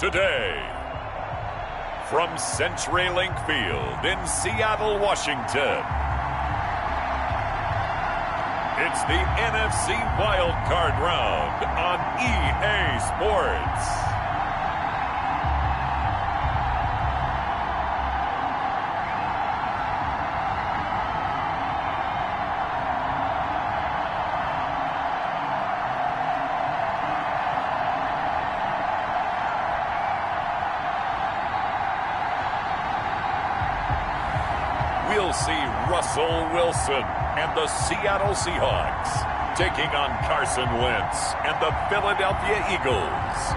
today. From CenturyLink Field in Seattle, Washington, it's the NFC Wildcard Round on EA Sports. We'll see Russell Wilson and the Seattle Seahawks taking on Carson Wentz and the Philadelphia Eagles.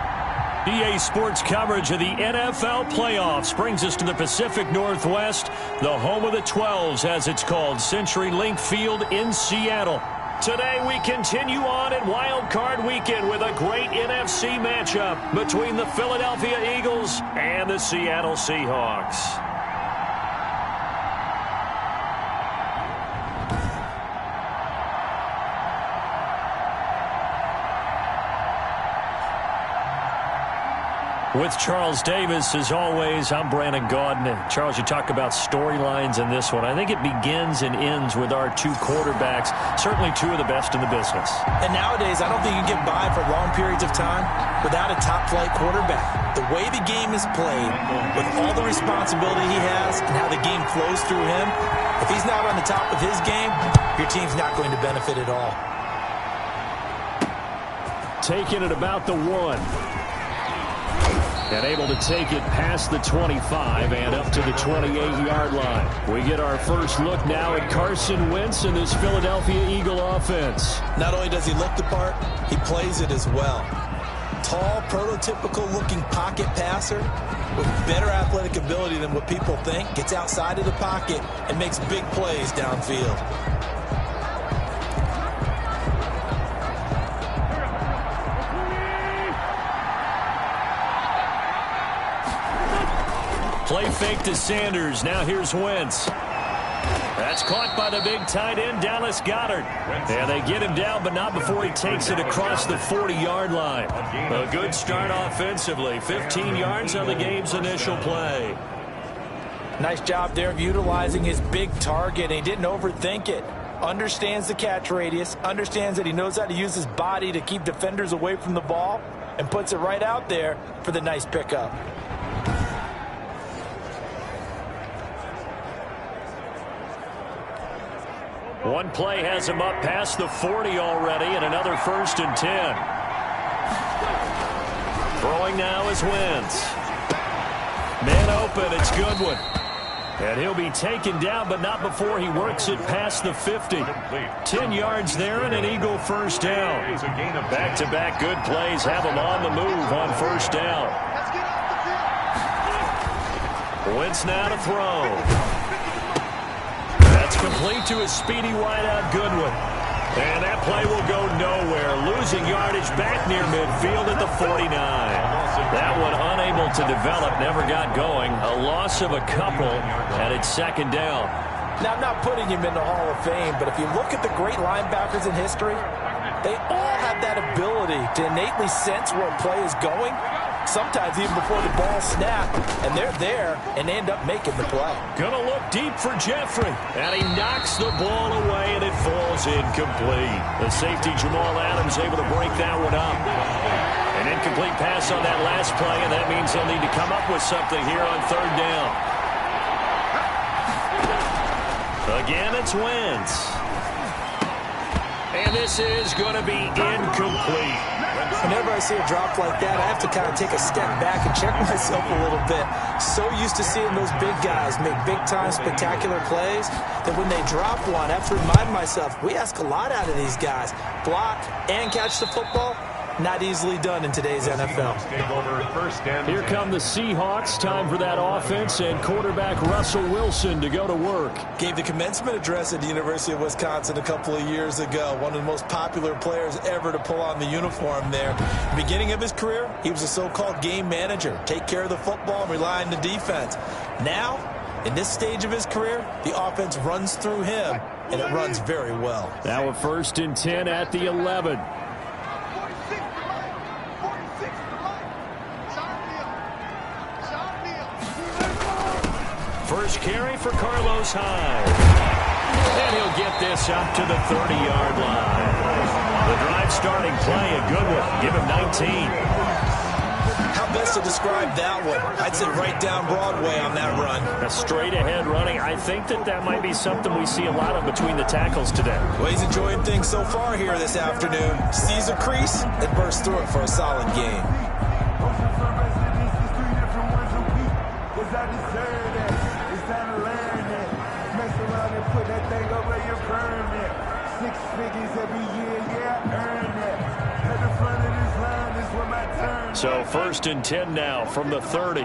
EA Sports coverage of the NFL playoffs brings us to the Pacific Northwest, the home of the 12s, as it's called, CenturyLink Field in Seattle. Today we continue on at Wild Card Weekend with a great NFC matchup between the Philadelphia Eagles and the Seattle Seahawks. With Charles Davis, as always, I'm Brandon Gaudin. Charles, you talk about storylines in this one. I think it begins and ends with our two quarterbacks, certainly two of the best in the business. And nowadays, I don't think you can get by for long periods of time without a top-flight quarterback. The way the game is played, with all the responsibility he has and how the game flows through him, if he's not on the top of his game, your team's not going to benefit at all. Taking it about the 1. And able to take it past the 25 and up to the 28-yard line. We get our first look now at Carson Wentz and this Philadelphia Eagle offense. Not only does he look the part, he plays it as well. Tall, prototypical-looking pocket passer with better athletic ability than what people think. Gets outside of the pocket and makes big plays downfield. Play fake to Sanders. Now here's Wentz. That's caught by the big tight end, Dallas Goedert. And they get him down, but not before he takes it across the 40-yard line. A good start offensively. 15 yards on the game's initial play. Nice job there of utilizing his big target. He didn't overthink it. Understands the catch radius. Understands that he knows how to use his body to keep defenders away from the ball. And puts it right out there for the nice pickup. One play has him up past the 40 already, and another 1st and 10. Throwing now is Wentz. Man open, it's Goodwin. And he'll be taken down, but not before he works it past the 50. 10 yards there and an Eagle first down. Back-to-back good plays have him on the move on first down. Wentz now to throw. Complete to his speedy wideout Goodwin. And that play will go nowhere. Losing yardage back near midfield at the 49. That one unable to develop, never got going. A loss of a couple, and it's 2nd down. Now, I'm not putting him in the Hall of Fame, but if you look at the great linebackers in history, they all have that ability to innately sense where a play is going, sometimes even before the ball snapped, and they're there and they end up making the play. Gonna look deep for Jeffrey, and he knocks the ball away, and it falls incomplete. The safety Jamal Adams able to break that one up. An incomplete pass on that last play, and that means they'll need to come up with something here on 3rd down. Again, it's Wentz. And this is going to be incomplete. Whenever I see a drop like that, I have to kind of take a step back and check myself a little bit. So used to seeing those big guys make big-time spectacular plays that when they drop one, I have to remind myself, we ask a lot out of these guys. Block and catch the football, not easily done in today's NFL. Here come the Seahawks. Time for that offense and quarterback Russell Wilson to go to work. Gave the commencement address at the University of Wisconsin a couple of years ago. One of the most popular players ever to pull on the uniform there. Beginning of his career, he was a so-called game manager. Take care of the football and rely on the defense. Now, in this stage of his career, the offense runs through him, and it runs very well. Now a 1st and 10 at the 11. First carry for Carlos Hyde. And he'll get this up to the 30-yard line. The drive starting play, a good one. Give him 19. How best to describe that one? I'd say right down Broadway on that run. A straight-ahead running. I think that might be something we see a lot of between the tackles today. Well, he's enjoying things so far here this afternoon. Sees a crease and bursts through it for a solid game. So 1st and 10 now from the 30.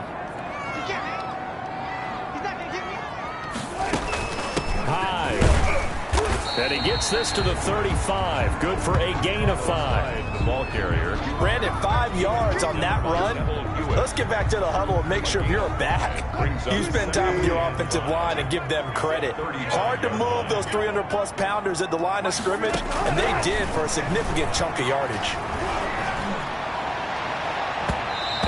Hyde. And he gets this to the 35. Good for a gain of 5. The ball carrier. Brandon, 5 yards on that run. Let's get back to the huddle and make sure you're back. You spend time with your offensive line and give them credit. Hard to move those 300-plus pounders at the line of scrimmage, and they did for a significant chunk of yardage.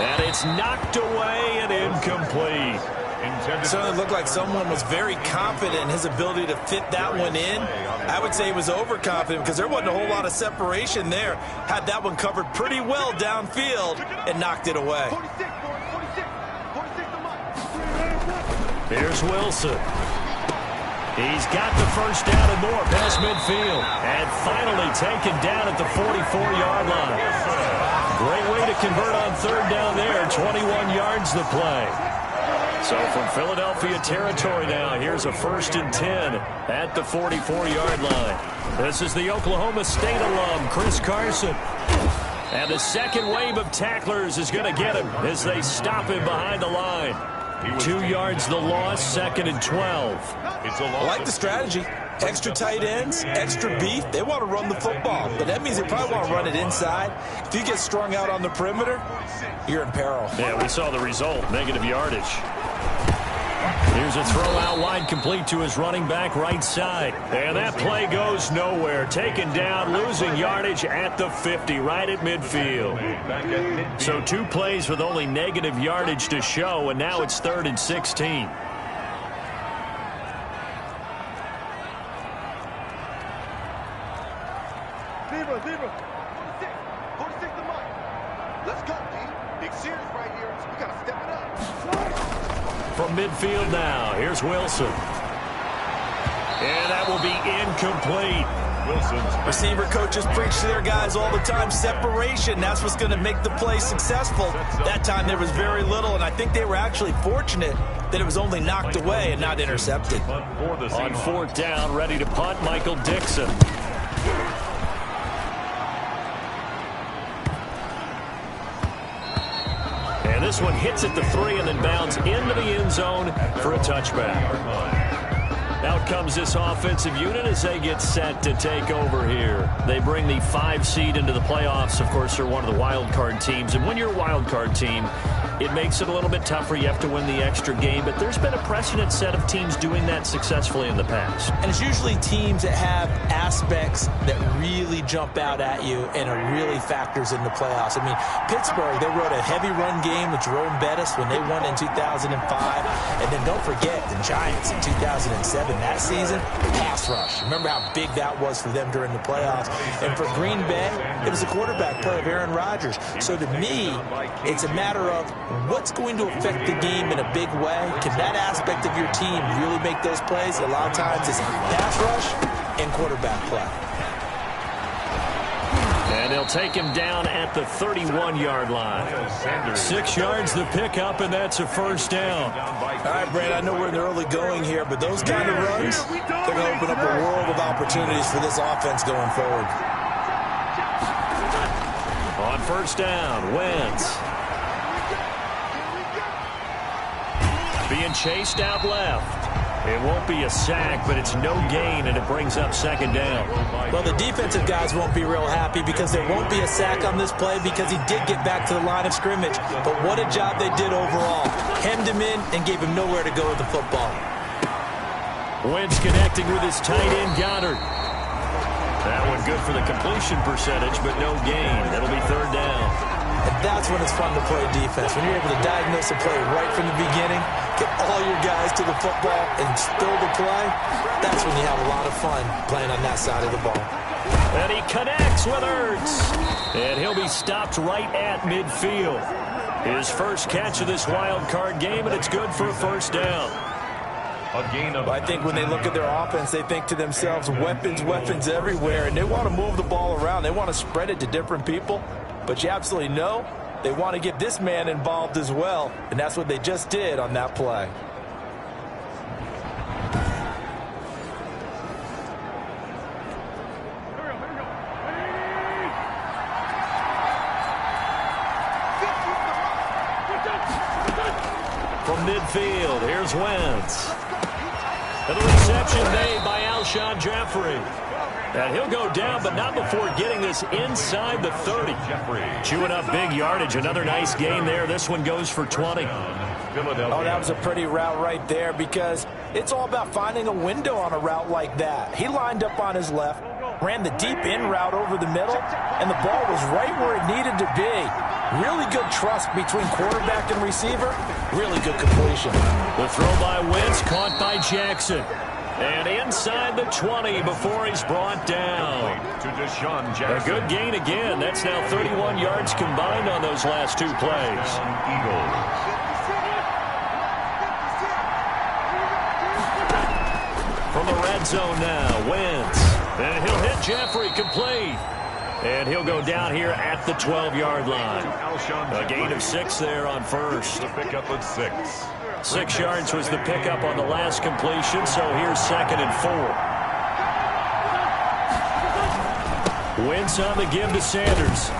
And it's knocked away and incomplete. It certainly looked like someone was very confident in his ability to fit that one in. I would say he was overconfident because there wasn't a whole lot of separation there. Had that one covered pretty well downfield and knocked it away. Here's Wilson. He's got the first down and more past midfield. And finally taken down at the 44-yard line. Great way to convert on 3rd down there. 21 yards the play. So from Philadelphia territory now, here's a 1st and 10 at the 44-yard line. This is the Oklahoma State alum, Chris Carson. And the second wave of tacklers is going to get him as they stop him behind the line. 2 yards the loss, 2nd and 12. I like the strategy. Extra tight ends, extra beef. They want to run the football, but that means they probably want to run it inside. If you get strung out on the perimeter, you're in peril. Yeah, we saw the result, negative yardage. Here's a throw out wide, complete to his running back right side. And that play goes nowhere. Taken down, losing yardage at the 50, right at midfield. So 2 plays with only negative yardage to show, and now it's 3rd and 16. From midfield now, here's Wilson. And that will be incomplete. Wilson's receiver coaches preach to their guys all the time. Separation, that's what's going to make the play successful. That time there was very little, and I think they were actually fortunate that it was only knocked away and not intercepted. On 4th down, ready to punt, Michael Dixon. And this one hits at the 3 and then bounds into the end zone for a touchback. Out comes this offensive unit as they get set to take over here. They bring the 5 seed into the playoffs. Of course, they're one of the wild card teams. And when you're a wild card team, it makes it a little bit tougher. You have to win the extra game. But there's been a precedent set of teams doing that successfully in the past. And it's usually teams that have aspects that really jump out at you and it really factors in the playoffs. I mean, Pittsburgh, they rode a heavy run game with Jerome Bettis when they won in 2005. And then don't forget the Giants in 2007. That season, pass rush. Remember how big that was for them during the playoffs. And for Green Bay, it was a quarterback play of Aaron Rodgers. So to me, it's a matter of what's going to affect the game in a big way. Can that aspect of your team really make those plays? A lot of times it's pass rush and quarterback play. And they'll take him down at the 31-yard line. 6 yards the pickup, and that's a 1st down. All right, Brad, I know we're in the early going here, but those kind of runs, they're going to open up a world of opportunities for this offense going forward. On 1st down, Wentz. Being chased out left. It won't be a sack, but it's no gain, and it brings up 2nd down. Well, the defensive guys won't be real happy because there won't be a sack on this play because he did get back to the line of scrimmage. But what a job they did overall. Hemmed him in and gave him nowhere to go with the football. Wentz connecting with his tight end, Goddard. That one good for the completion percentage, but no gain. That'll be 3rd down. And That's when it's fun to play defense. When you're able to diagnose a play right from the beginning, get all your guys to the football, and still the play, that's when you have a lot of fun playing on that side of the ball. And he connects with Ertz. And he'll be stopped right at midfield. His first catch of this wild card game, and it's good for a first down. I think when they look at their offense, they think to themselves, weapons, weapons everywhere, and they want to move the ball around. They want to spread it to different people, but you absolutely know they want to get this man involved as well, and that's what they just did on that play. From midfield, here's Wentz. And the reception made by Alshon Jeffrey. And he'll go down, but not before getting this inside the 30. Chewing up big yardage. Another nice gain there. This one goes for 20. Oh, that was a pretty route right there, because it's all about finding a window on a route like that. He lined up on his left, ran the deep in route over the middle, and the ball was right where it needed to be. Really good trust between quarterback and receiver. Really good completion. The throw by Wentz, caught by Jackson. And inside the 20 before he's brought down. A good gain again. That's now 31 yards combined on those last two plays. From the red zone now, Wentz. And he'll hit Jeffrey complete. And he'll go down here at the 12-yard line. A gain of 6 there on first. The pickup of 6. 6 yards was the pickup on the last completion, so here's 2nd and 4. Wentz on the give to Sanders.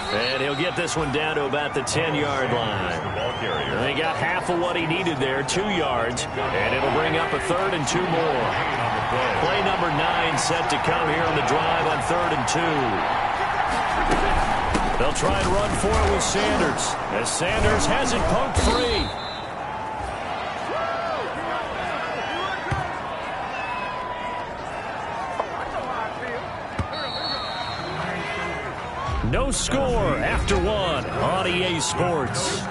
And he'll get this one down to about the 10-yard line. And they got half of what he needed there, 2 yards. And it'll bring up a 3rd and 2 more. Play number 9 set to come here on the drive on 3rd and 2. They'll try and run for it with Sanders, as Sanders has it poked free. No score after 1 on EA Sports.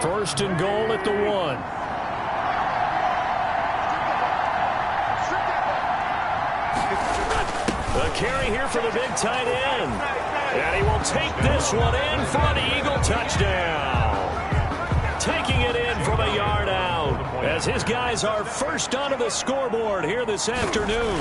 First and goal at the 1. A carry here for the big tight end. And he will take this one in for an Eagle touchdown. Taking it in from a yard out, as his guys are first onto the scoreboard here this afternoon.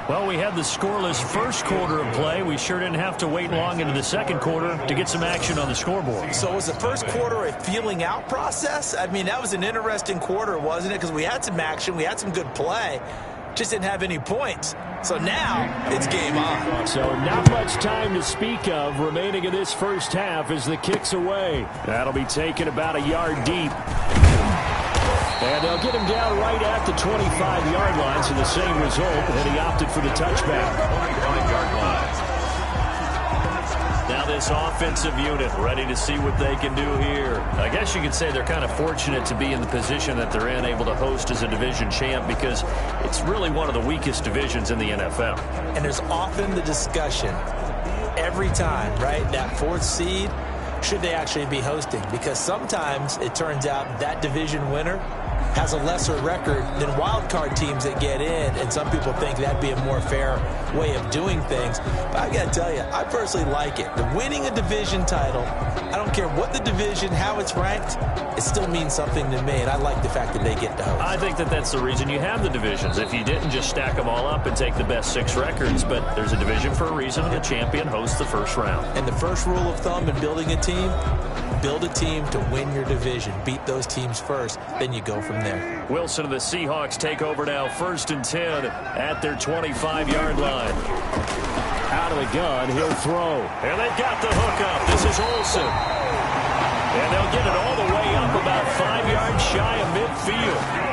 Well, we had the scoreless first quarter of play. We sure didn't have to wait long into the second quarter to get some action on the scoreboard. So was the first quarter a feeling out process? I mean, that was an interesting quarter, wasn't it? Because we had some action, we had some good play, just didn't have any points. So now it's game on. So not much time to speak of remaining in this first half as the kick's away. That'll be taken about a yard deep. And they'll get him down right at the 25-yard line, so the same result, and he opted for the touchback. 25-yard line. Now this offensive unit ready to see what they can do here. I guess you could say they're kind of fortunate to be in the position that they're in, able to host as a division champ, because it's really one of the weakest divisions in the NFL. And there's often the discussion every time, right, that 4th seed, should they actually be hosting? Because sometimes it turns out that division winner has a lesser record than wild card teams that get in, and some people think that'd be a more fair way of doing things. But I got to tell you, I personally like it. The winning a division title, I don't care what the division, how it's ranked, it still means something to me, and I like the fact that they get to host. I think that that's the reason you have the divisions. If you didn't, just stack them all up and take the best 6 records, but there's a division for a reason, and the champion hosts the first round. And the first rule of thumb in building a team, build a team to win your division. Beat those teams first, then you go from there. Wilson of the Seahawks take over now, 1st and 10 at their 25-yard line. Out of the gun, he'll throw. And they've got the hook up. This is Olsen. And they'll get it all the way up about 5 yards shy of midfield.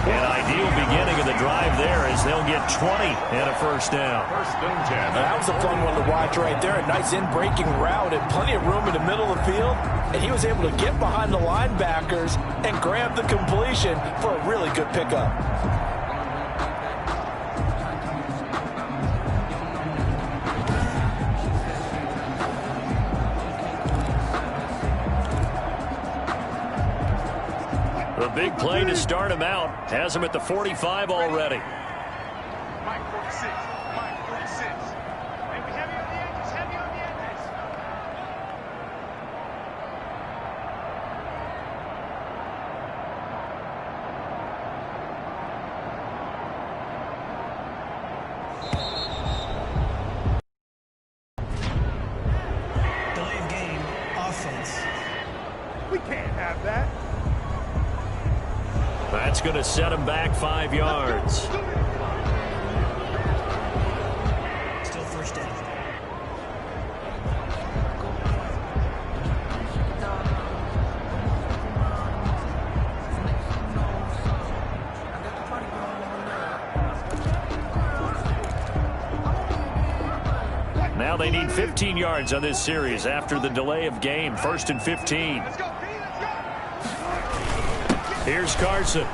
An ideal beginning of the drive there as they'll get 20 and a first down. That was a fun one to watch right there. A nice in-breaking route and plenty of room in the middle of the field. And he was able to get behind the linebackers and grab the completion for a really good pickup. A big play to start him out. Has him at the 45 already. Mike 46. Mike 46. Heavy on the edges. Heavy on the edges. Delay of game, offense. We can't have that. That's going to set him back 5 yards. Still first down. Now they need 15 yards on this series after the delay of game. 1st and 15. Let's go, P. Let's go. Here's Carson.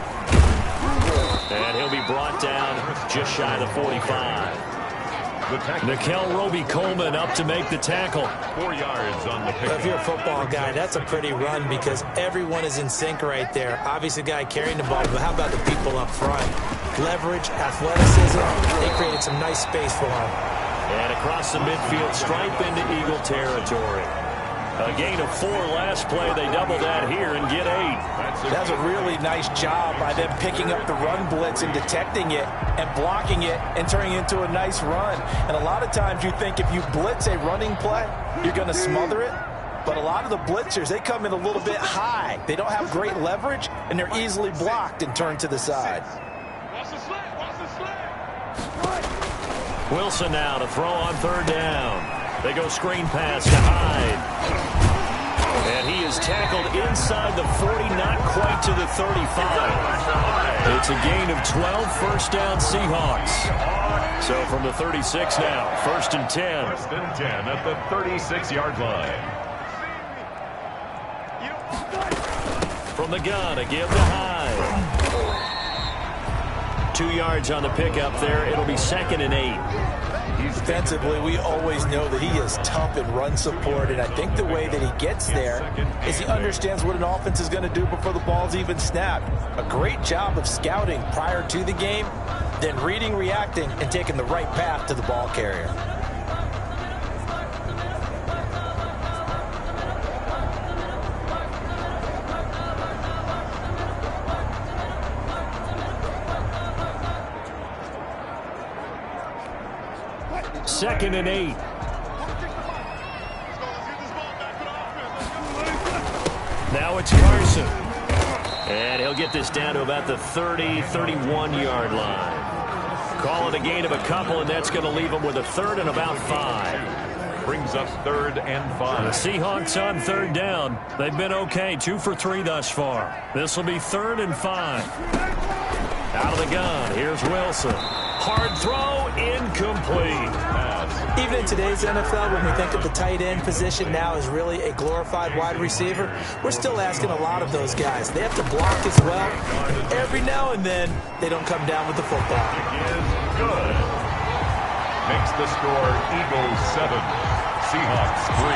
And he'll be brought down just shy of the 45. Nickel Roby-Coleman up to make the tackle. 4 yards on the pick. If you're a football guy, that's a pretty run because everyone is in sync right there. Obviously, the guy carrying the ball, but how about the people up front? Leverage, athleticism, they created some nice space for him. And across the midfield stripe into Eagle territory. A gain of 4 last play. They double that here and get 8. That's a really nice job by them picking up the run blitz and detecting it and blocking it and turning it into a nice run. And a lot of times you think if you blitz a running play, you're going to smother it. But a lot of the blitzers, they come in a little bit high. They don't have great leverage, and they're easily blocked and turned to the side. Watch the slant. Watch the slant. Wilson now to throw on 3rd down. They go screen pass to Hyde. And he is tackled inside the 40, not quite to the 35. It's a gain of 12, 1st down Seahawks. So from the 36 now, 1st and 10. 1st and 10 at the 36-yard line. From the gun, a give to Hyde. 2 yards on the pickup there. It'll be 2nd and 8. Defensively, we always know that he is tough in run support, and I think the way that he gets there is he understands what an offense is going to do before the ball's even snapped. A great job of scouting prior to the game, then reading, reacting, and taking the right path to the ball carrier. Second and 8. Now it's Carson. And he'll get this down to about the 30, 31-yard line. Call it a gain of a couple, and that's going to leave him with a 3rd and about 5. Brings up 3rd and 5. The Seahawks on 3rd down. They've been okay, 2 for 3 thus far. This will be 3rd and 5. Out of the gun, here's Wilson. Hard throw, incomplete. Even in today's NFL, when we think of the tight end position now as really a glorified wide receiver, we're still asking a lot of those guys. They have to block as well. Every now and then, they don't come down with the football. Is good. Makes the score Eagles 7, Seahawks 3.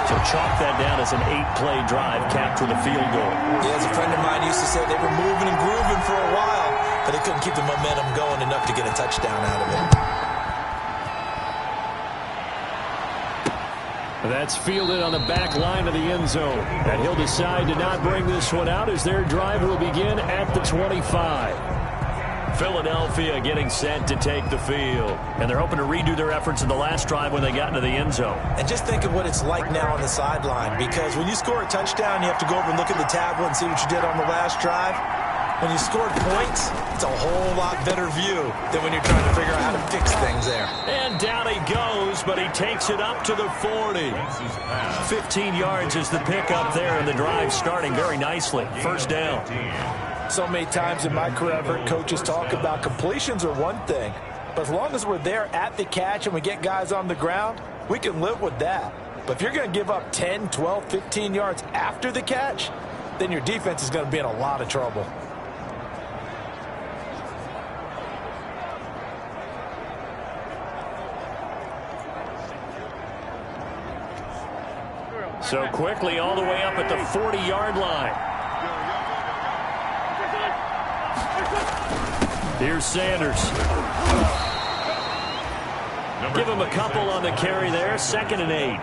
So chalk that down as an 8-play drive capped with a field goal. Yeah, as a friend of mine used to say, they were moving and grooving for a while, but they couldn't keep the momentum going enough to get a touchdown out of it. That's fielded on the back line of the end zone. And he'll decide to not bring this one out as their drive will begin at the 25. Philadelphia getting set to take the field. And they're hoping to redo their efforts in the last drive when they got into the end zone. And just think of what it's like now on the sideline, because when you score a touchdown, you have to go over and look at the tablet and see what you did on the last drive. When you scored points, it's a whole lot better view than when you're trying to figure out how to fix things there. And down he goes, but he takes it up to the 40. 15 yards is the pickup there, and the drive starting very nicely. 1st down. So many times in my career, I've heard coaches talk about completions are one thing, but as long as we're there at the catch and we get guys on the ground, we can live with that. But if you're going to give up 10, 12, 15 yards after the catch, then your defense is going to be in a lot of trouble. So quickly all the way up at the 40-yard line. Here's Sanders. Give him a couple on the carry there. 2nd and 8.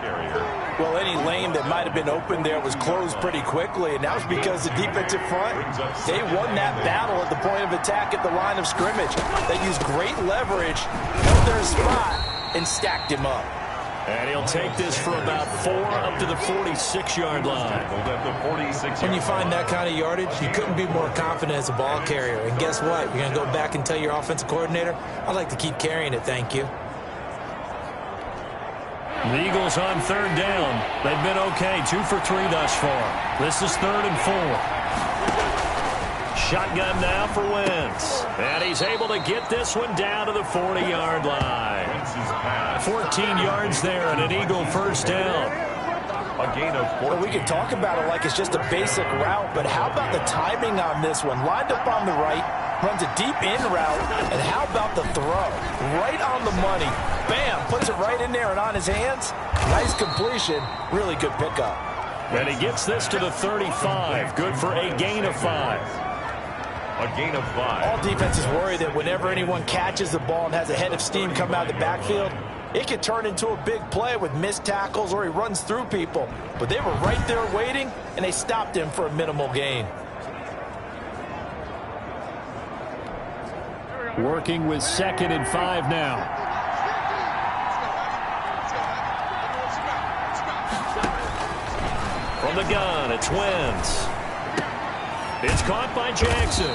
Well, any lane that might have been open there was closed pretty quickly, and that was because the defensive front, they won that battle at the point of attack at the line of scrimmage. They used great leverage, held their spot, and stacked him up. And he'll take this for about 4 up to the 46-yard line. When you find that kind of yardage, you couldn't be more confident as a ball carrier. And guess what? You're going to go back and tell your offensive coordinator, I'd like to keep carrying it, thank you. The Eagles on 3rd down. They've been okay, 2 for 3 thus far. This is 3rd and 4. Shotgun now for Wentz. And he's able to get this one down to the 40-yard line. 14 yards there and an Eagle first down. A gain of 4. Well, we can talk about it like it's just a basic route, but how about the timing on this one? Lined up on the right, runs a deep in route, and how about the throw? Right on the money. Bam, puts it right in there and on his hands. Nice completion, really good pickup. And he gets this to the 35. Good for a gain of 5. A gain of 5. All defenses worry that whenever anyone catches the ball and has a head of steam come out of the backfield, it could turn into a big play with missed tackles or he runs through people. But they were right there waiting, and they stopped him for a minimal gain. Working with 2nd and 5 now. From the gun, it's Wentz. It's caught by Jackson.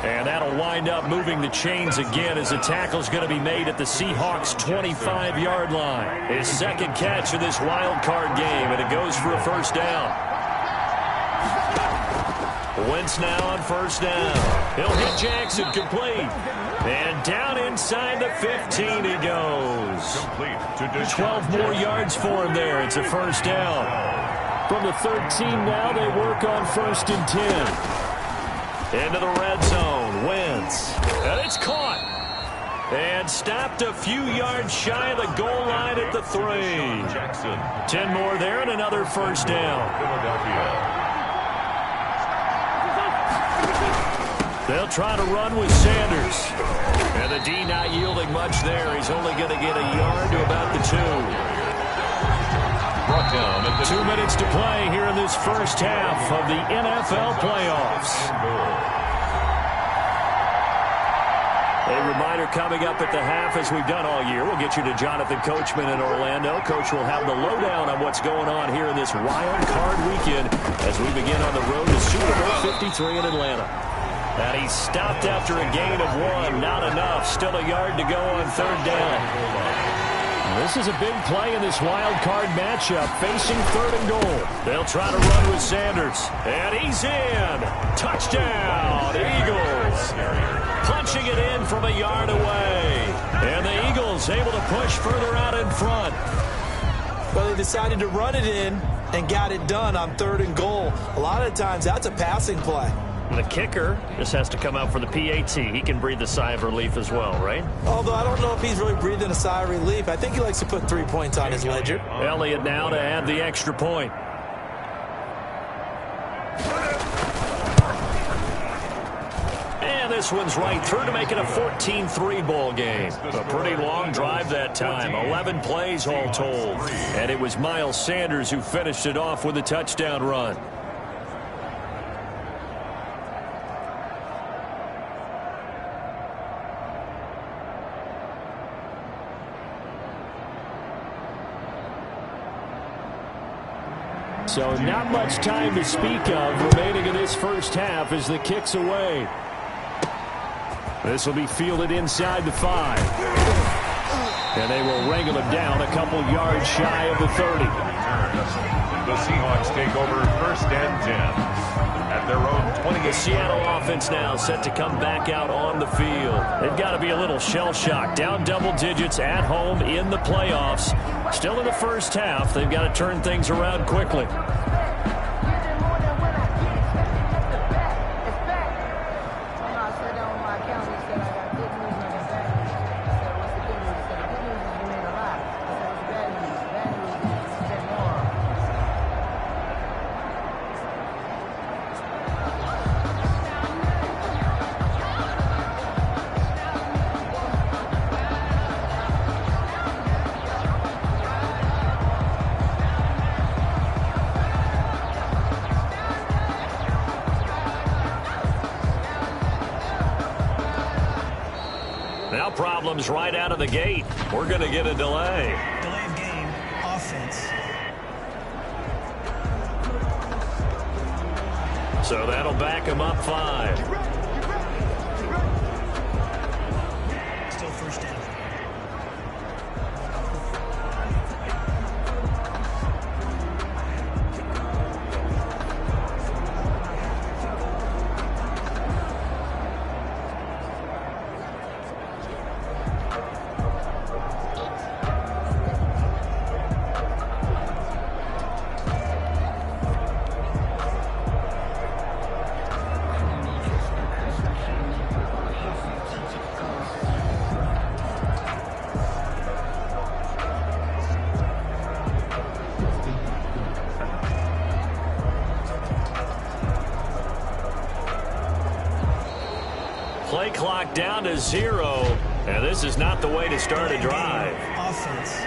And that'll wind up moving the chains again as the tackle's going to be made at the Seahawks' 25-yard line. His 2nd catch of this wild card game, and it goes for a first down. Wentz now on 1st down. He'll hit Jackson complete. And down inside the 15 he goes. 12 more yards for him there. It's a first down. From the 13 now, they work on 1st and 10. Into the red zone, Wentz. And it's caught. And stopped a few yards shy of the goal line at the 3. 10 more there and another first down. They'll try to run with Sanders. And the D not yielding much there. He's only going to get a yard to about the 2. Brought down at the 2 minutes to play here in this first half of the NFL playoffs. A reminder coming up at the half, as we've done all year. We'll get you to Jonathan Coachman in Orlando. Coach will have the lowdown on what's going on here in this wild card weekend as we begin on the road to Super Bowl 53 in Atlanta. And he stopped after a gain of 1. Not enough. Still a yard to go on 3rd down. This is a big play in this wild card matchup, facing 3rd and goal. They'll try to run with Sanders. And he's in. Touchdown, Eagles. Punching it in from a yard away. And the Eagles able to push further out in front. Well, they decided to run it in and got it done on 3rd and goal. A lot of times, that's a passing play. The kicker just has to come out for the PAT. He can breathe a sigh of relief as well, right? Although I don't know if he's really breathing a sigh of relief. I think he likes to put 3 points on his ledger. Elliott now to add the extra point. And this one's right through to make it a 14-3 ball game. A pretty long drive that time. 11 plays all told. And it was Miles Sanders who finished it off with a touchdown run. So not much time to speak of remaining in this first half as the kick's away. This will be fielded inside the 5. And they will wrangle him down a couple yards shy of the 30. The Seahawks take over 1st and 10. At their own 20. The Seattle offense now set to come back out on the field. They've got to be a little shell-shocked. Down double digits at home in the playoffs. Still in the first half. They've got to turn things around quickly. Now problems right out of the gate. We're going to get a delay. Delay of game, offense. So that'll back him up 5. Still first down. Play clock down to 0, and this is not the way to start a drive. Offense.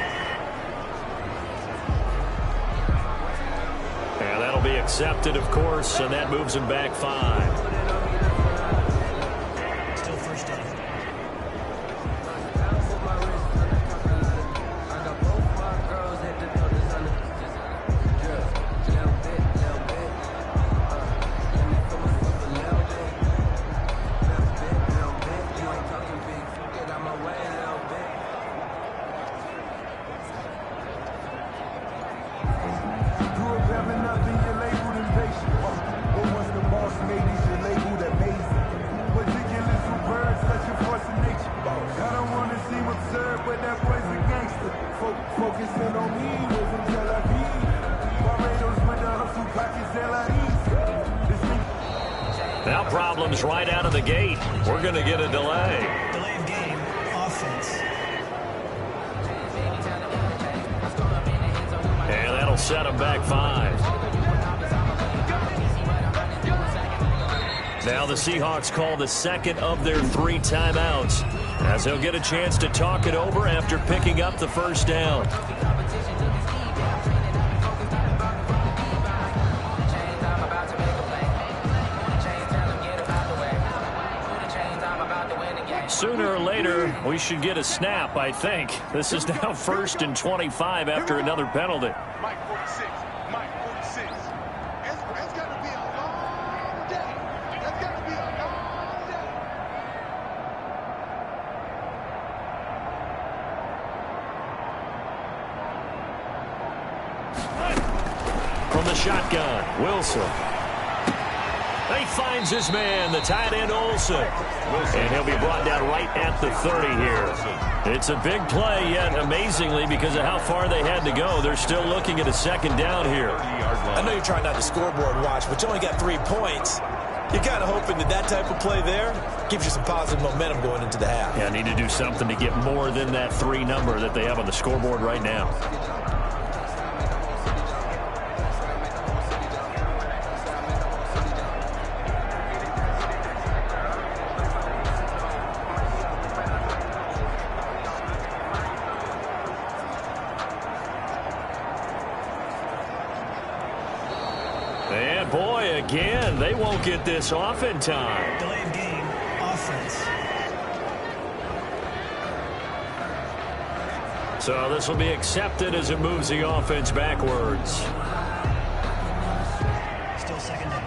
And that'll be accepted, of course, and that moves him back 5. Still first down. Now problems right out of the gate. We're going to get a delay. Delay of game, offense. And that'll set him back 5. Now the Seahawks call the second of their 3 timeouts, as they'll get a chance to talk it over after picking up the first down. Sooner or later, we should get a snap, I think. This is now 1st and 25 after another penalty. Mike 46. Mike 46. It's going to be a long day. It's going to be a long day. From the shotgun, Wilson. He finds his man, the tight end Olsen. And he'll be brought down right at the 30 here. It's a big play, yet amazingly, because of how far they had to go, they're still looking at a second down here. I know you're trying not to scoreboard watch, but you only got 3 points. You're kind of hoping that that type of play there gives you some positive momentum going into the half. Yeah, need to do something to get more than that 3 number that they have on the scoreboard right now. And boy, again, they won't get this off in time. Delay of game, offense. So this will be accepted as it moves the offense backwards. Still second down.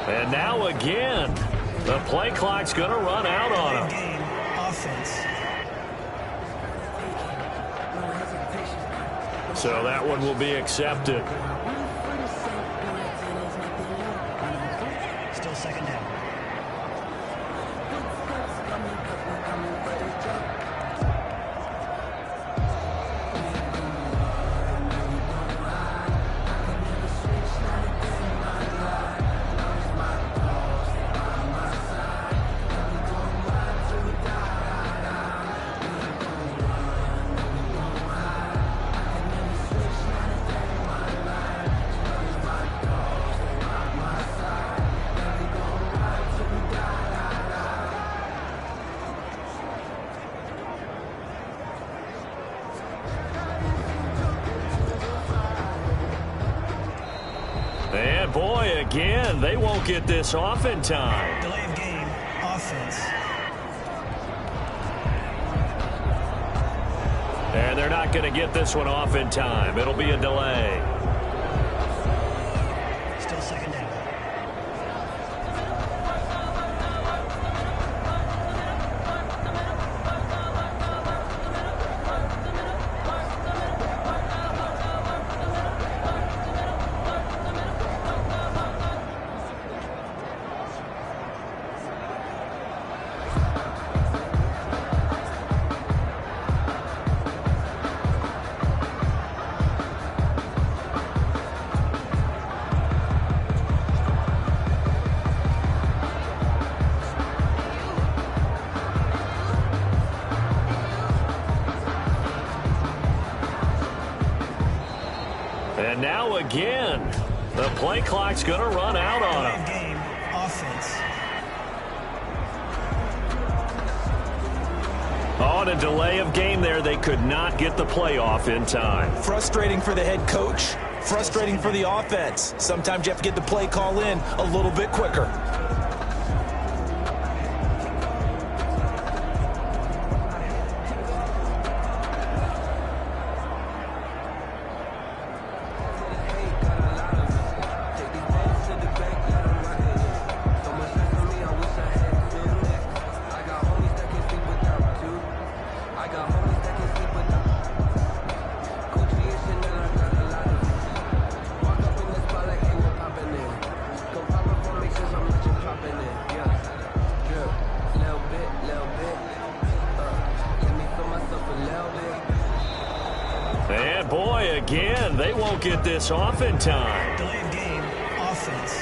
And now again, the play clock's going to run out on him. Game, offense. So that one will be accepted. Still second down. And boy, again, they won't get this off in time. Delay of game, offense. And they're not going to get this one off in time. It'll be a delay. Still second down. And now again, the play clock's going to run out on Delay them. of game, offense. On a delay of game there, they could not get the playoff in time. Frustrating for the head coach. Frustrating for the offense. Sometimes you have to get the play call in a little bit quicker. And boy, again, they won't get this off in time. Delay of game, offense.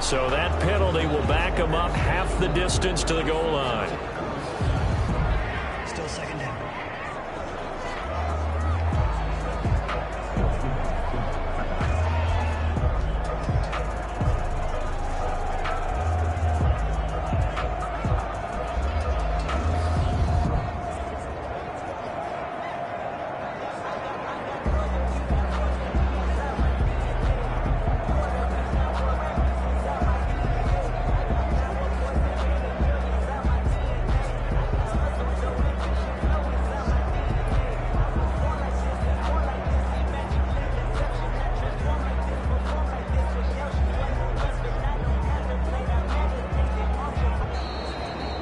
So that penalty will back them up half the distance to the goal line. Still second down.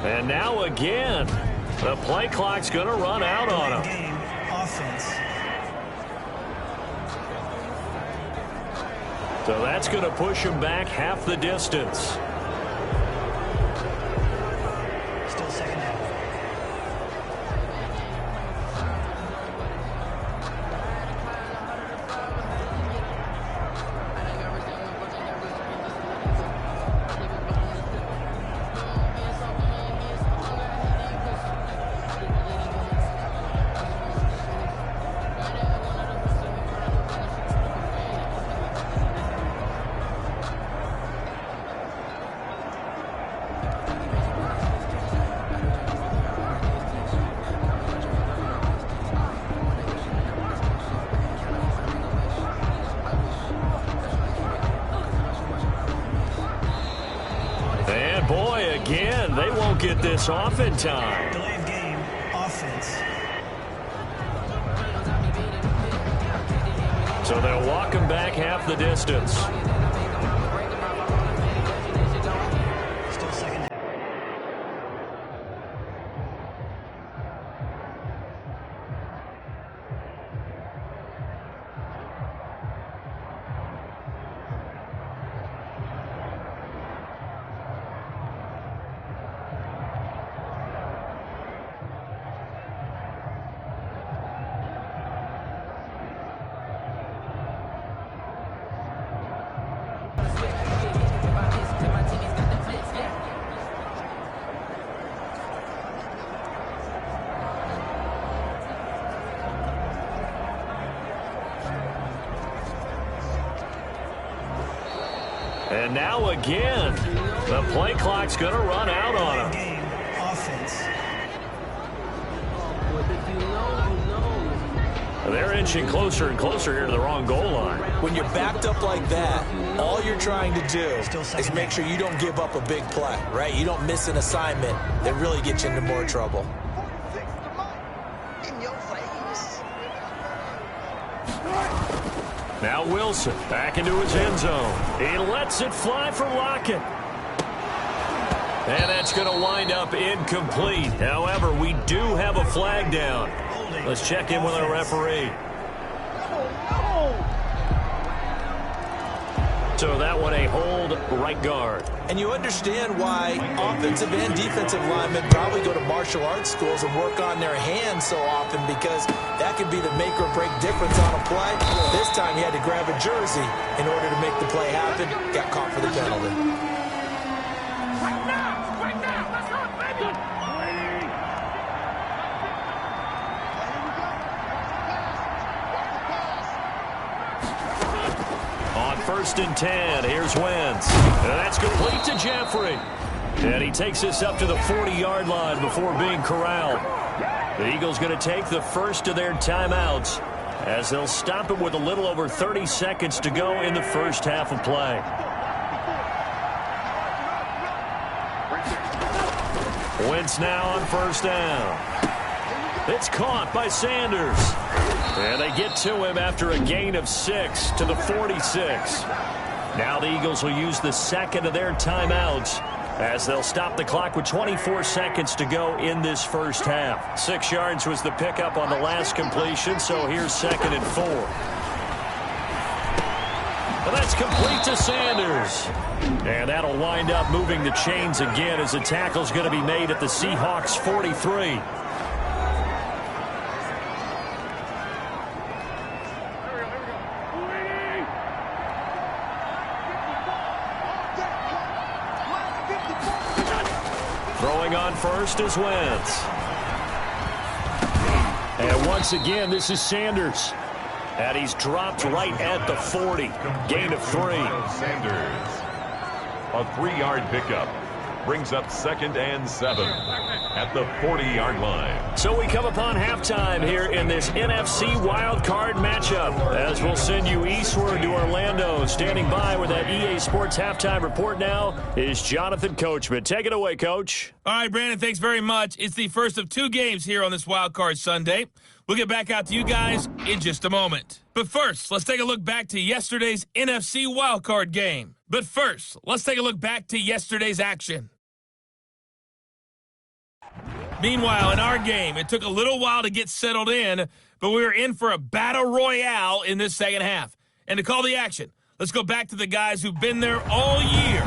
And now again, the play clock's going to run out on them. Game, offense. So that's going to push them back half the distance. Still second down. And boy, again, they won't get this off in time. Delay of game, offense. So they'll walk them back half the distance. Still second down. And now again, the play clock's going to run out on them. Game, offense. There inching closer and closer here to the wrong goal line. When you're backed up like that, all you're trying to do is make sure you don't give up a big play, right? You don't miss an assignment that really gets you into more trouble. Now Wilson back into his end zone. He lets it fly for Lockett. And that's going to wind up incomplete. However, we do have a flag down. Let's check in with our referee. So that one a hold, right guard. And you understand why offensive and defensive linemen probably go to martial arts schools and work on their hands so often, because that can be the make or break difference on a play. This time he had to grab a jersey in order to make the play happen. Got caught for the penalty. First and 10. Here's Wentz. That's complete to Jeffrey. And he takes this up to the 40-yard line before being corralled. The Eagles going to take the first of their timeouts as they'll stop him with a little over 30 seconds to go in the first half of play. Wentz now on first down. It's caught by Sanders. And they get to him after a gain of 6 to the 46. Now the Eagles will use the second of their timeouts as they'll stop the clock with 24 seconds to go in this first half. 6 yards was the pickup on the last completion, so here's 2nd and 4. And that's complete to Sanders. And that'll wind up moving the chains again as the tackle's going to be made at the Seahawks 43. Throwing on first is Wentz. And once again, this is Sanders. And he's dropped right at the 40. Gain of 3. Sanders. A 3-yard pickup. Brings up 2nd and 7 at the 40-yard line. So we come upon halftime here in this NFC Wildcard matchup, as we'll send you eastward to Orlando. Standing by with that EA Sports halftime report now is Jonathan Coachman. Take it away, Coach. All right, Brandon, thanks very much. It's the first of 2 games here on this Wildcard Sunday. We'll get back out to you guys in just a moment. But first, let's take a look back to yesterday's NFC Wildcard game. But first, let's take a look back to yesterday's action. Meanwhile, in our game, it took a little while to get settled in, but we were in for a battle royale in this second half. And to call the action, let's go back to the guys who've been there all year,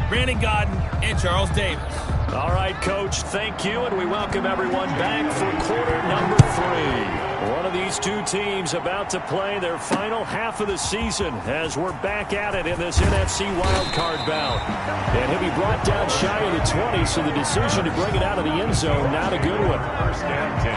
Brandon Godden and Charles Davis. All right, Coach, thank you, and we welcome everyone back for quarter number 3. One of these 2 teams about to play their final half of the season as we're back at it in this NFC wildcard bout. And he'll be brought down shy of the 20, so the decision to bring it out of the end zone, not a good one. First and 10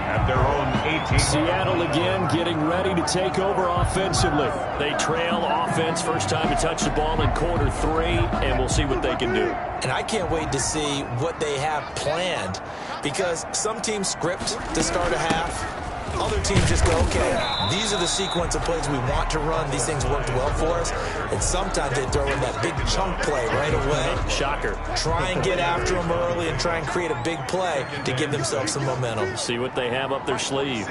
at their own 18. Seattle again getting ready to take over offensively. They trail offense first time to touch the ball in quarter 3, and we'll see what they can do. And I can't wait to see what they have planned, because some teams script to start a half. Other teams just go, okay, these are the sequence of plays we want to run. These things worked well for us. And sometimes they throw in that big chunk play right away. Shocker. Try and get after them early and try and create a big play to give themselves some momentum. See what they have up their sleeve.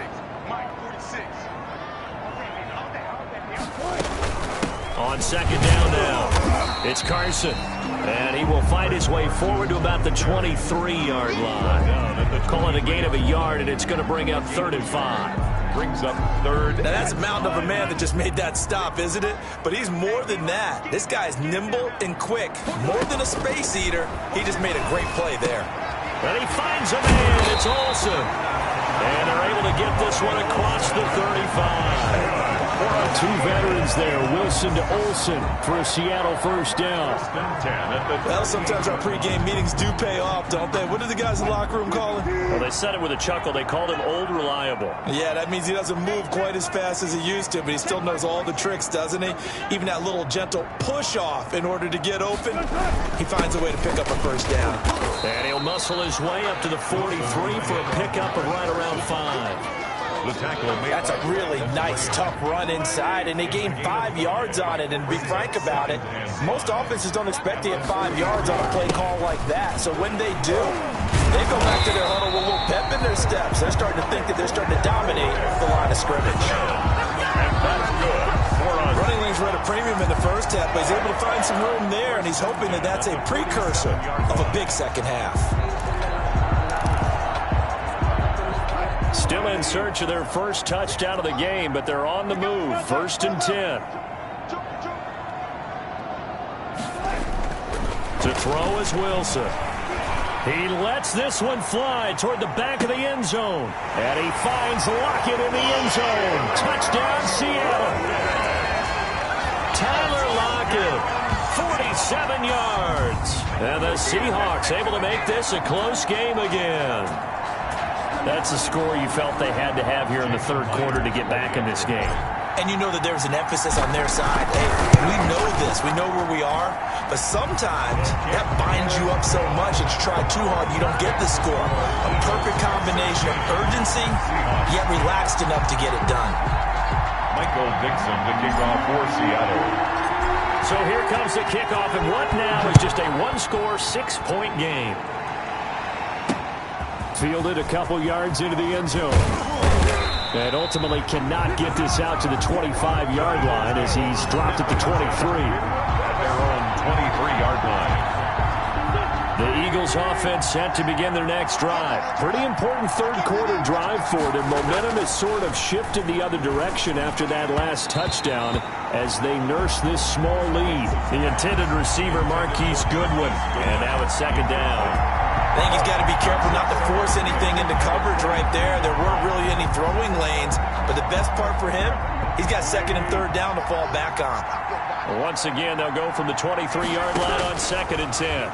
On second down now, it's Carson. And he will fight his way forward to about the 23-yard line. Call it a gain of a yard, and it's going to bring up 3rd and 5. Brings up 3rd. Now that's a mountain of a man that just made that stop, isn't it? But he's more than that. This guy's nimble and quick. More than a space eater. He just made a great play there. And he finds a man. It's Olsen. And they're able to get this one across the 35. 2 veterans there, Wilson to Olsen for a Seattle first down. Well, sometimes our pregame meetings do pay off, don't they? What do the guys in the locker room call him? Well, they said it with a chuckle. They called him Old Reliable. Yeah, that means he doesn't move quite as fast as he used to, but he still knows all the tricks, doesn't he? Even that little gentle push-off in order to get open. He finds a way to pick up a first down. And he'll muscle his way up to the 43 for a pickup of right around 5. The tackle made. That's a really nice, tough run inside, and they gained 5 yards on it. And to be frank about it, most offenses don't expect to get 5 yards on a play call like that. So when they do, they go back to their huddle with a little pep in their steps. They're starting to think that they're starting to dominate the line of scrimmage. And that's good. Running lanes were at a premium in the first half, but he's able to find some room there, and he's hoping that that's a precursor of a big second half. Still in search of their first touchdown of the game, but they're on the move. 1st and 10. To throw is Wilson. He lets this one fly toward the back of the end zone. And he finds Lockett in the end zone. Touchdown, Seattle. Tyler Lockett, 47 yards. And the Seahawks able to make this a close game again. That's a score you felt they had to have here in the third quarter to get back in this game. And you know that there's an emphasis on their side. Hey, we know this. We know where we are. But sometimes that binds you up so much that you try too hard, you don't get the score. A perfect combination of urgency, yet relaxed enough to get it done. Michael Dixon to kick off for Seattle. So here comes the kickoff, and what now is just a one-score, 6-point game. Fielded a couple yards into the end zone. And ultimately cannot get this out to the 25-yard line as he's dropped at the 23. At their own 23-yard line. The Eagles offense set to begin their next drive. Pretty important third quarter drive for them. Momentum has sort of shifted the other direction after that last touchdown as they nurse this small lead. The intended receiver, Marquise Goodwin. And now it's 2nd down. I think he's got to be careful not to force anything into coverage right there. There weren't really any throwing lanes, but the best part for him, he's got 2nd and 3rd down to fall back on. Once again, they'll go from the 23-yard line on 2nd and 10.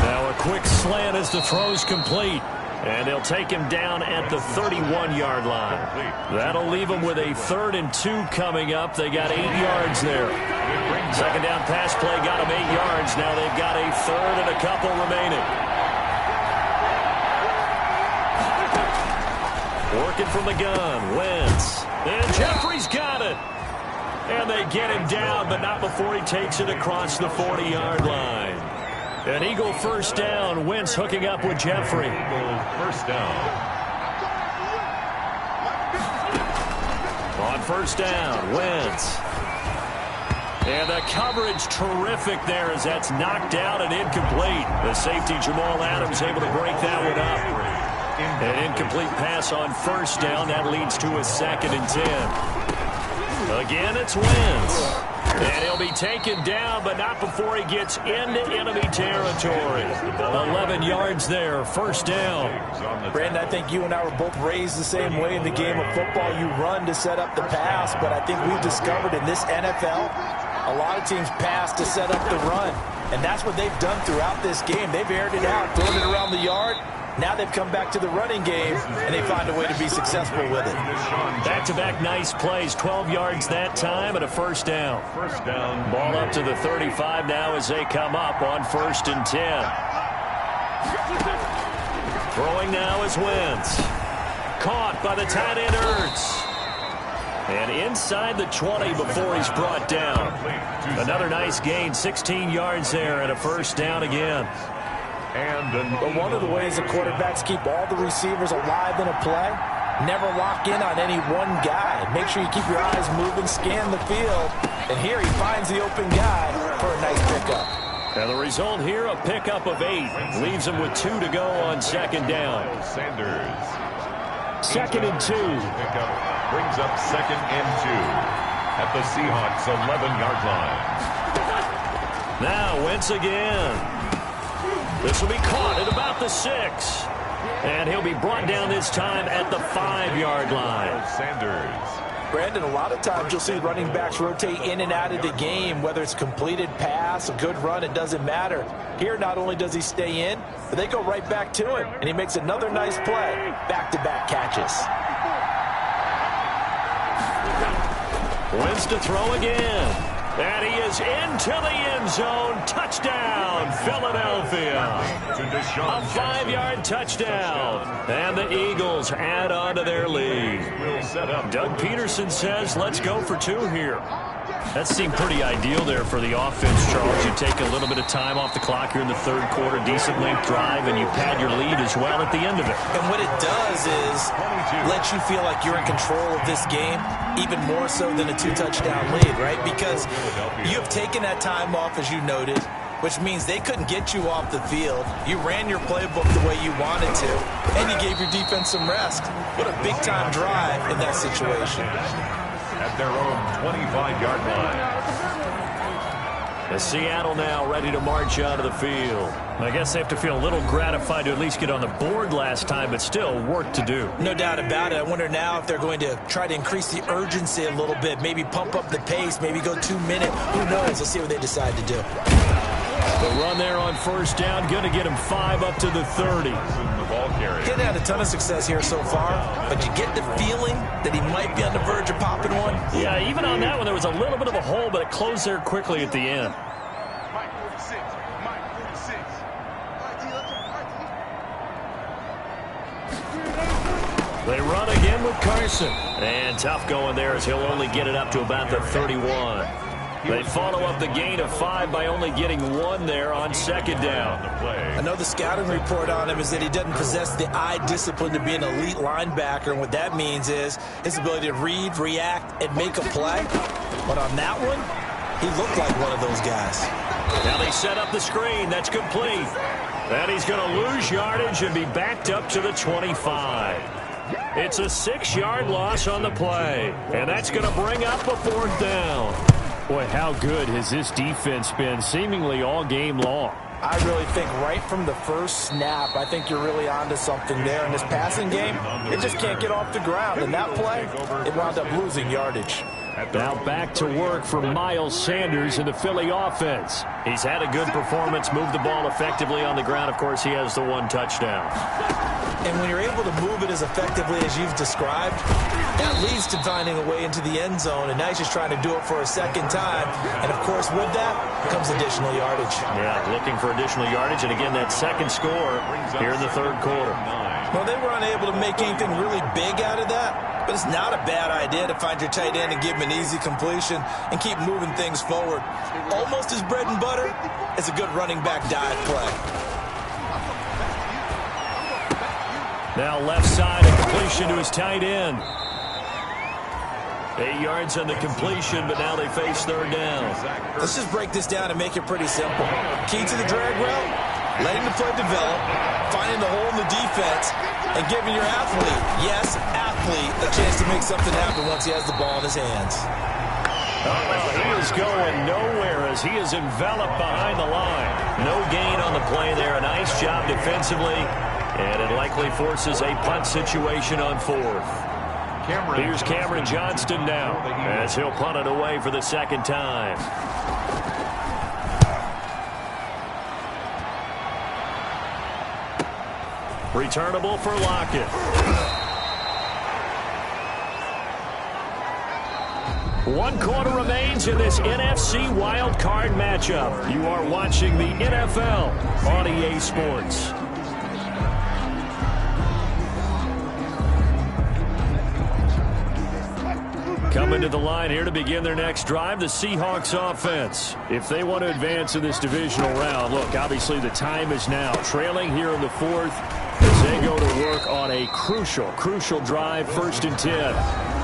Now a quick slant as the throw's complete. And they'll take him down at the 31-yard line. That'll leave him with a 3rd and 2 coming up. They got 8 yards there. 2nd down pass play got them 8 yards. Now they've got a 3rd and a couple remaining. Working from the gun, Wentz. And Jeffrey's got it. And they get him down, but not before he takes it across the 40-yard line. An Eagle 1st down. Wentz hooking up with Jeffrey. Eagle 1st down. On 1st down, Wentz. And the coverage terrific there as that's knocked out and incomplete. The safety, Jamal Adams, able to break that one up. An incomplete pass on 1st down. That leads to a 2nd and 10. Again, it's Wentz. And he'll be taken down, but not before he gets into enemy territory. 11 yards there, 1st down. Brandon, I think you and I were both raised the same way in the game of football. You run to set up the pass, but I think we've discovered in this NFL, a lot of teams pass to set up the run. And that's what they've done throughout this game. They've aired it out, thrown it around the yard. Now they've come back to the running game, and they find a way to be successful with it. Back-to-back nice plays, 12 yards that time, and a 1st down. 1st down. Ball up to the 35 now as they come up on 1st and 10. Throwing now is Wentz. Caught by the tight end Ertz. And inside the 20 before he's brought down. Another nice gain, 16 yards there, and a 1st down again. But one of the ways the quarterbacks keep all the receivers alive in a play, never lock in on any one guy. Make sure you keep your eyes moving, scan the field. And here he finds the open guy for a nice pickup. And the result here, a pickup of 8. Leaves him with 2 to go on 2nd down. Sanders. 2nd and 2. Pickup brings up 2nd and 2 at the Seahawks 11-yard line. Now Wentz again. This will be caught at about the 6. And he'll be brought down this time at the 5-yard line. Sanders. Brandon, a lot of times you'll see running backs rotate in and out of the game, whether it's completed pass, a good run, it doesn't matter. Here, not only does he stay in, but they go right back to him, and he makes another nice play. Back-to-back catches. Wentz to throw again. And he is into the end zone. Touchdown, Philadelphia. A 5-yard touchdown. And the Eagles add on to their lead. Doug Peterson says, let's go for 2 here. That seemed pretty ideal there for the offense, Charles. You take a little bit of time off the clock here in the third quarter, decent length drive, and you pad your lead as well at the end of it. And what it does is let you feel like you're in control of this game, even more so than a 2-touchdown lead, right? Because you have taken that time off, as you noted, which means they couldn't get you off the field. You ran your playbook the way you wanted to, and you gave your defense some rest. What a big-time drive in that situation. At their own 25-yard line. As Seattle now ready to march out of the field. I guess they have to feel a little gratified to at least get on the board last time, but still work to do. No doubt about it. I wonder now if they're going to try to increase the urgency a little bit, maybe pump up the pace, maybe go 2 minutes. Who knows? Let's see what they decide to do. The run there on first down, going to get him 5 up to the 30. Getting had a ton of success here so far, but you get the feeling that he might be on the verge of popping one. Yeah, even on that one, there was a little bit of a hole, but it closed there quickly at the end. Mike 46. Mike 46. They run again with Carson. And tough going there as he'll only get it up to about the 31. They follow up the gain of 5 by only getting 1 there on second down. I know the scouting report on him is that he doesn't possess the eye discipline to be an elite linebacker, and what that means is his ability to read, react, and make a play. But on that one, he looked like one of those guys. Now they set up the screen. That's complete. And he's going to lose yardage and be backed up to the 25. It's a 6-yard loss on the play, and that's going to bring up a 4th down. Boy, how good has this defense been seemingly all game long? I really think right from the first snap, I think you're really onto something there. In this passing game, it just can't get off the ground. And that play, it wound up losing yardage. Now back to work for Miles Sanders in the Philly offense. He's had a good performance, moved the ball effectively on the ground. Of course, he has the 1 touchdown. And when you're able to move it as effectively as you've described, that leads to finding a way into the end zone. And now he's just trying to do it for a second time. And, of course, with that comes additional yardage. Yeah, looking for additional yardage. And, again, that second score here in the third quarter. Well, they were unable to make anything really big out of that. But it's not a bad idea to find your tight end and give him an easy completion and keep moving things forward. Almost as bread and butter as a good running back dive play. Now left side, a completion to his tight end. 8 yards on the completion, but now they face third down. Let's just break this down and make it pretty simple. Key to the drag route, letting the play develop, finding the hole in the defense, and giving your athlete, yes, athlete, a chance to make something happen once he has the ball in his hands. He is going nowhere as he is enveloped behind the line. No gain on the play there. A nice job defensively, and it likely forces a punt situation on 4th. Here's Cameron Johnston now as he'll punt it away for the second time. Returnable for Lockett. 1 quarter remains in this NFC wildcard matchup. You are watching the NFL on EA Sports. Coming to the line here to begin their next drive, the Seahawks offense. If they want to advance in this divisional round, look, obviously the time is now. Trailing here in the 4th as they go to work on a crucial drive, 1st and 10.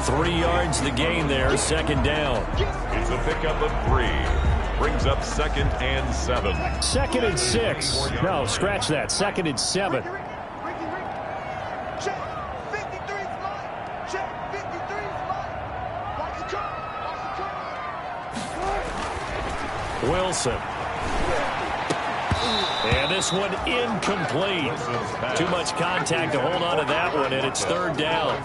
3 yards the gain there, second down. It's a pickup of 3. Brings up 2nd and 7. 2nd and 6. No, scratch that. 2nd and 7. Check. 53's mine. Check. 53's mine. Watch the curve. Wilson. And this one incomplete. Too much contact to hold on to that one, and it's third down.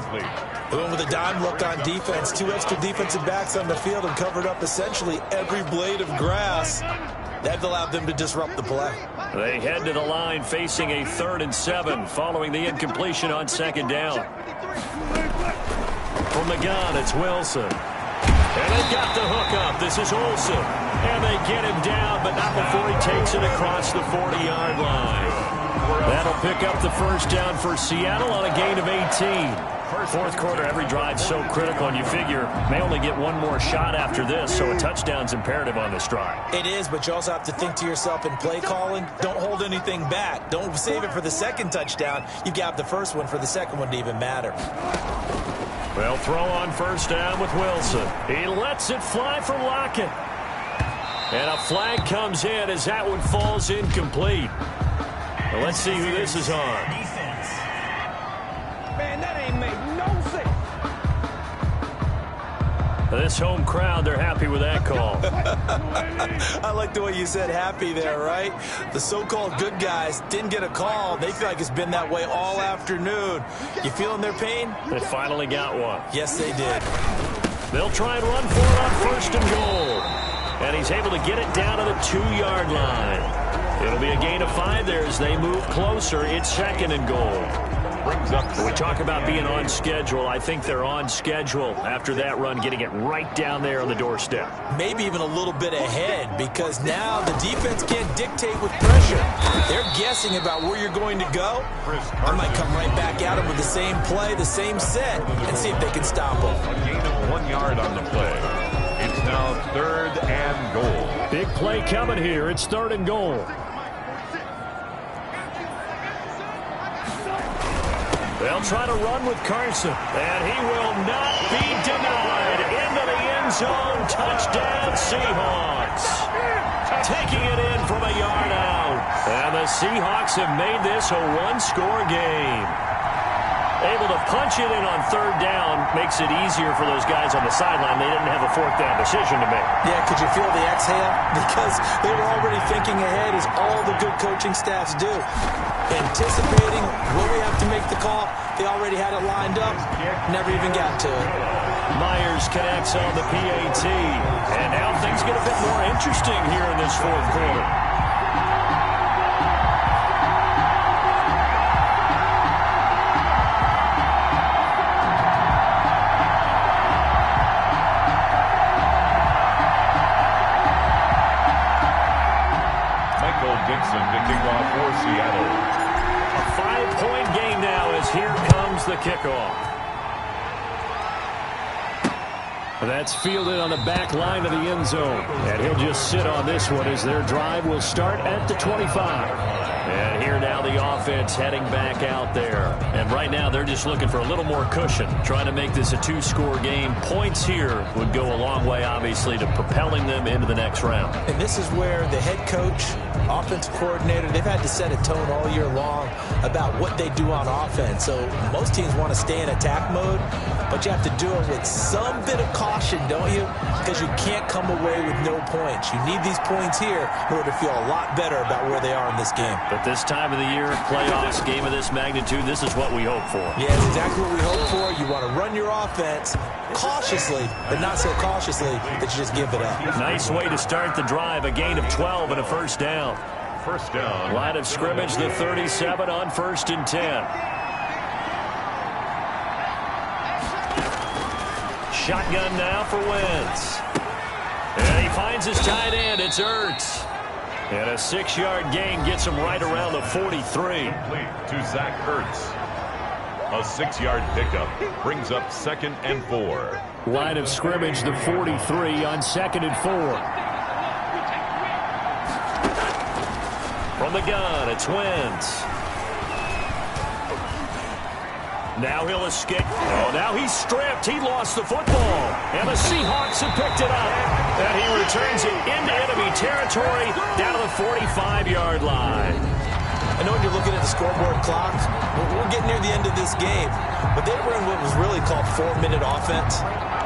Going with a dime look on defense. 2 extra defensive backs on the field and covered up essentially every blade of grass. That allowed them to disrupt the play. They head to the line facing a 3rd and 7 following the incompletion on second down. From the gun, it's Wilson. And they've got the hook up. This is Olsen. And they get him down, but not before he takes it across the 40-yard line. That'll pick up the first down for Seattle on a gain of 18. Fourth quarter, every drive's so critical, and you figure may only get one more shot after this, so a touchdown's imperative on this drive. It is, but you also have to think to yourself in play calling, don't hold anything back. Don't save it for the second touchdown. You got the first one for the second one to even matter. Well, throw on first down with Wilson. He lets it fly for Lockett. And a flag comes in as that one falls incomplete. Well, let's see who this is on. Defense. Man, that ain't make no sense. This home crowd, they're happy with that call. I like the way you said happy there, right? The so-called good guys didn't get a call. They feel like it's been that way all afternoon. You feeling their pain? They finally got one. Yes, they did. They'll try and run for it on first and goal. And he's able to get it down to the 2-yard line. It'll be a gain of 5 there as they move closer. It's second and goal. We talk about being on schedule. I think they're on schedule after that run, getting it right down there on the doorstep. Maybe even a little bit ahead, because now the defense can't dictate with pressure. They're guessing about where you're going to go. I might come right back at them with the same play, the same set, and see if they can stop them. A gain of 1 yard on the play. It's now 3rd and goal. Big play coming here. It's 3rd and goal. They'll try to run with Carson, and he will not be denied. Into the end zone, touchdown Seahawks. Taking it in from a yard out. And the Seahawks have made this a 1-score game. Able to punch it in on 3rd down makes it easier for those guys on the sideline. They didn't have a 4th down decision to make. Yeah, could you feel the exhale? Because they were already thinking ahead, as all the good coaching staffs do. Anticipating when we have to make the call. They already had it lined up. Never even got to it. Myers connects on the PAT. And now things get a bit more interesting here in this 4th quarter. To kick off for Seattle. A 5-point game now as here comes the kickoff. That's fielded on the back line of the end zone. And he'll just sit on this one as their drive will start at the 25. And here now the offense heading back out there. And right now they're just looking for a little more cushion, trying to make this a 2-score game. Points here would go a long way, obviously, to propelling them into the next round. And this is where the head coach, offensive coordinator, they've had to set a tone all year long about what they do on offense. So most teams want to stay in attack mode, but you have to do it with some bit of caution, don't you? Because you can't come away with no points. You need these points here in order to feel a lot better about where they are in this game. But this time of the year, playoffs, game of this magnitude, this is what we hope for. Yeah, it's exactly what we hope for. You want to run your offense cautiously, but not so cautiously that you just give it up. Nice way to start the drive. A gain of 12 and a first down. First down. Line of scrimmage, the 37 on 1st and 10. Shotgun now for Wentz. And he finds his tight end. It's Ertz. And a 6-yard gain gets him right around the 43. Complete to Zach Ertz. A 6-yard pickup brings up 2nd and 4. Line of scrimmage, the 43 on 2nd and 4. From the gun, it's Wentz. Now he'll escape. Oh, now he's stripped. He lost the football. And the Seahawks have picked it up. And he returns it into enemy territory down to the 45-yard line. I know when you're looking at the scoreboard clock, we're getting near the end of this game, but they were in what was really called 4-minute offense.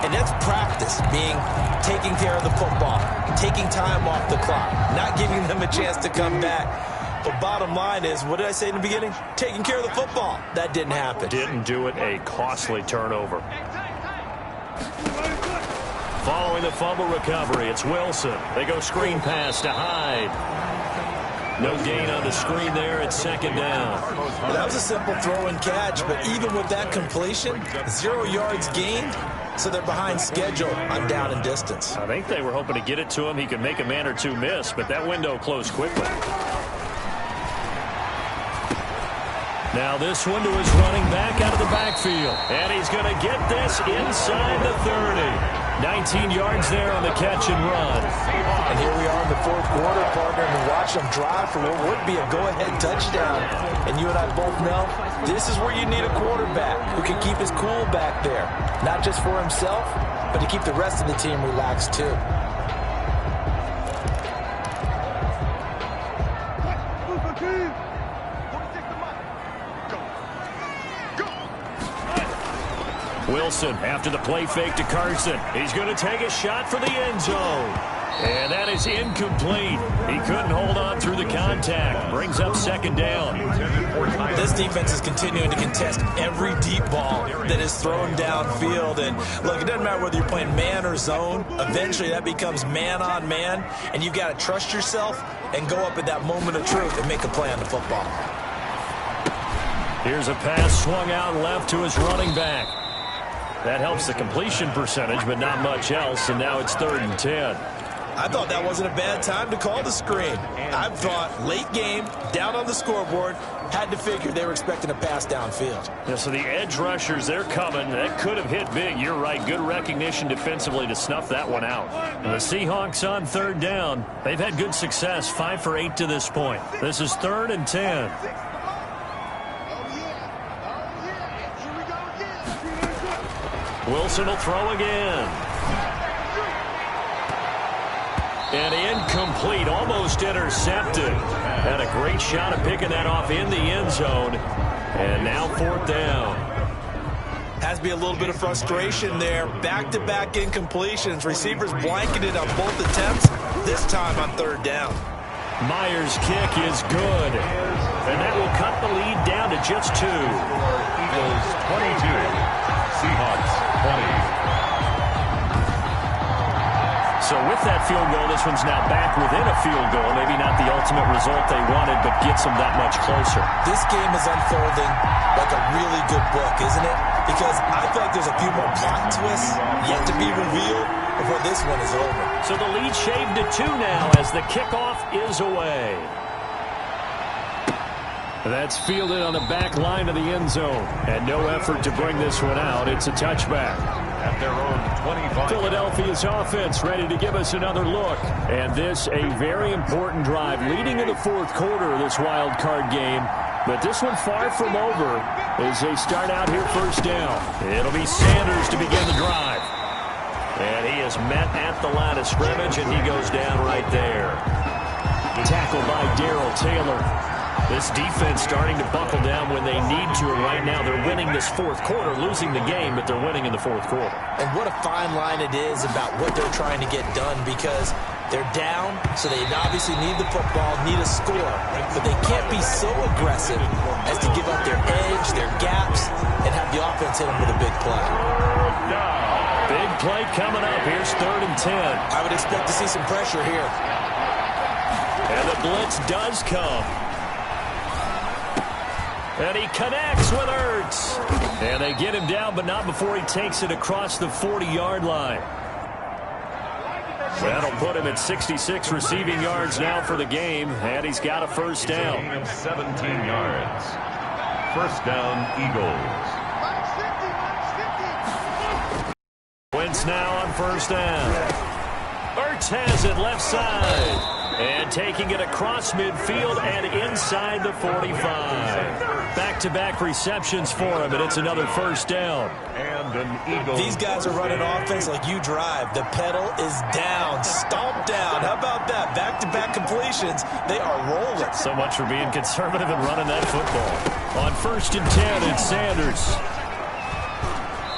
And that's practice, being taking care of the football, taking time off the clock, not giving them a chance to come back. But bottom line is, what did I say in the beginning? Taking care of the football. That didn't happen. Didn't do it. A costly turnover. Following the fumble recovery, it's Wilson. They go screen pass to Hyde. No gain on the screen there. It's 2nd down. Well, that was a simple throw and catch, but even with that completion, 0 yards gained, so they're behind schedule on down and distance. I think they were hoping to get it to him. He could make a man or two miss, but that window closed quickly. Now this one to his running back out of the backfield. And he's going to get this inside the 30. 19 yards there on the catch and run. And here we are in the fourth quarter, partner, and watch them drive for what would be a go-ahead touchdown. And you and I both know this is where you need a quarterback who can keep his cool back there. Not just for himself, but to keep the rest of the team relaxed too. Wilson after the play fake to Carson. He's going to take a shot for the end zone. And that is incomplete. He couldn't hold on through the contact. Brings up second down. This defense is continuing to contest every deep ball that is thrown downfield. And look, it doesn't matter whether you're playing man or zone. Eventually that becomes man on man. And you've got to trust yourself and go up at that moment of truth and make a play on the football. Here's a pass swung out left to his running back. That helps the completion percentage, but not much else, and now it's 3rd and 10. I thought that wasn't a bad time to call the screen. I thought late game, down on the scoreboard, had to figure they were expecting a pass downfield. Yeah, so the edge rushers, they're coming. That could have hit big. You're right. Good recognition defensively to snuff that one out. And the Seahawks on 3rd down. They've had good success, 5 for 8 to this point. This is 3rd and 10. Wilson will throw again. And incomplete, almost intercepted. Had a great shot at picking that off in the end zone. And now 4th down. Has to be a little bit of frustration there. Back-to-back incompletions. Receivers blanketed on both attempts, this time on 3rd down. Myers' kick is good. And that will cut the lead down to just 2. Eagles 22. Seahawks 20. So with that field goal, this one's now back within a field goal. Maybe not the ultimate result they wanted, but gets them that much closer. This game is unfolding like a really good book, isn't it? Because I feel like there's a few more plot twists yet to be revealed before this one is over. So the lead shaved to 2 now as the kickoff is away. That's fielded on the back line of the end zone. And no effort to bring this one out. It's a touchback. At their own 25. Philadelphia's offense ready to give us another look. And this a very important drive leading in the fourth quarter of this wild card game. But this one far from over as they start out here 1st down. It'll be Sanders to begin the drive. And he is met at the line of scrimmage, and he goes down right there. Tackled by Darrell Taylor. This defense starting to buckle down when they need to, and right now they're winning this fourth quarter, losing the game, but they're winning in the fourth quarter. And what a fine line it is about what they're trying to get done, because they're down, so they obviously need the football, need a score, but they can't be so aggressive as to give up their edge, their gaps, and have the offense hit them with a big play. Big play coming up. Here's 3rd and 10. I would expect to see some pressure here. And the blitz does come. And he connects with Ertz. And they get him down, but not before he takes it across the 40-yard line. That'll put him at 66 receiving yards now for the game, and he's got a 1st down. 17 yards. 1st down, Eagles. Wentz now on 1st down. Ertz has it left side. And taking it across midfield and inside the 45. Back-to-back receptions for him, and it's another 1st down. And an Eagle. These guys are running offense like you drive. The pedal is down, stomped down. How about that? Back-to-back completions. They are rolling. So much for being conservative and running that football. On 1st and 10, it's Sanders.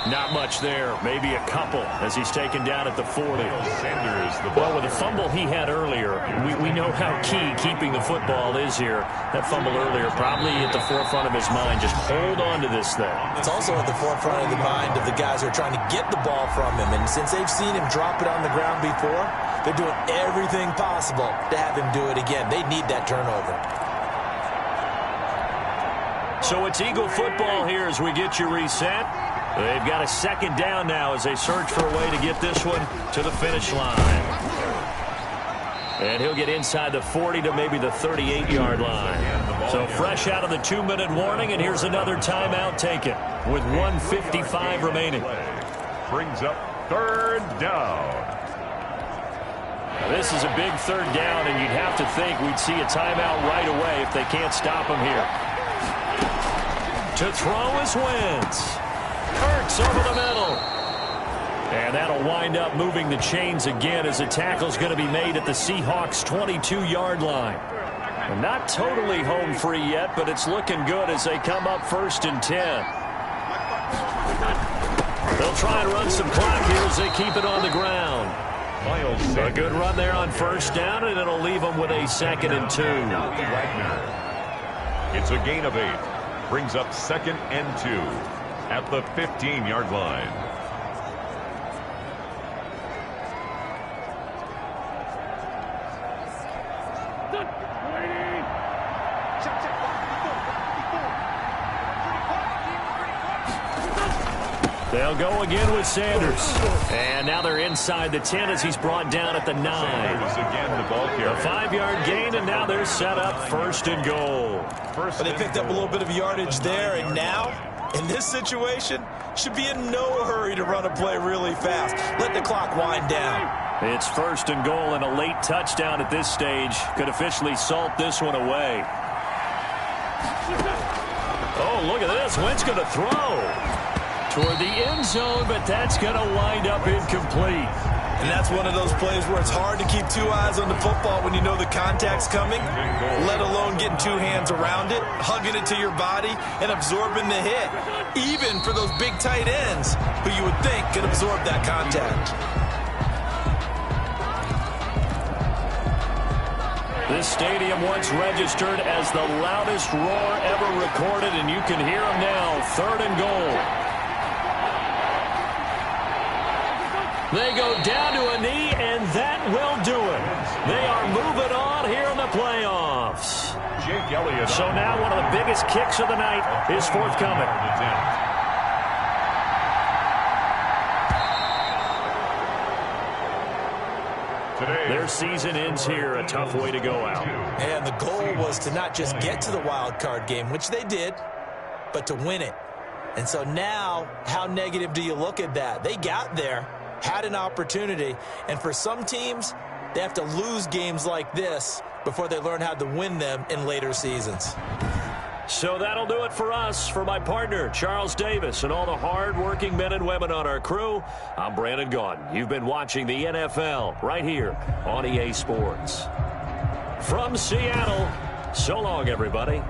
Not much there, maybe a couple as he's taken down at the 40. Sanders, the well, with the fumble he had earlier, we know how key keeping the football is here. That fumble earlier probably at the forefront of his mind. Just hold on to this thing. It's also at the forefront of the mind of the guys who are trying to get the ball from him. And since they've seen him drop it on the ground before, they're doing everything possible to have him do it again. They need that turnover. So it's Eagle football here as we get you reset. They've got a second down now as they search for a way to get this one to the finish line. And he'll get inside the 40 to maybe the 38-yard line. So fresh out of the 2-minute warning, and here's another timeout taken with 1:55 remaining. Brings up third down. Now this is a big third down, and you'd have to think we'd see a timeout right away if they can't stop him here. To throw is Wentz. Hurts over the middle. And that'll wind up moving the chains again as a tackle's going to be made at the Seahawks' 22-yard line. And not totally home free yet, but it's looking good as they come up 1st and 10. They'll try and run some clock here as they keep it on the ground. A good run there on 1st down, and it'll leave them with a 2nd and 2. It's a gain of 8. Brings up 2nd and 2 at the 15-yard line. They'll go again with Sanders. And now they're inside the 10 as he's brought down at the 9. Sanders again, the ball carrier. A 5-yard gain, and now they're set up 1st and goal. But they picked up a little bit of yardage there, and now, in this situation, should be in no hurry to run a play really fast. Let the clock wind down. It's 1st and goal, and a late touchdown at this stage could officially salt this one away. Oh, look at this. Wentz going to throw toward the end zone, but that's going to wind up incomplete. And that's one of those plays where it's hard to keep 2 eyes on the football when you know the contact's coming, let alone getting 2 hands around it, hugging it to your body, and absorbing the hit, even for those big tight ends who you would think could absorb that contact. This stadium once registered as the loudest roar ever recorded, and you can hear them now. 3rd and goal. They go down to a knee, and that will do it. They are moving on here in the playoffs. Jake Elliott. So now one of the biggest kicks of the night is forthcoming. Their season ends here. A tough way to go out. And the goal was to not just get to the wild card game, which they did, but to win it. And so now, how negative do you look at that? They got there, had an opportunity, and for some teams, they have to lose games like this before they learn how to win them in later seasons. So that'll do it for us. For my partner, Charles Davis, and all the hard-working men and women on our crew, I'm Brandon Gaudin. You've been watching the NFL right here on EA Sports. From Seattle, so long, everybody.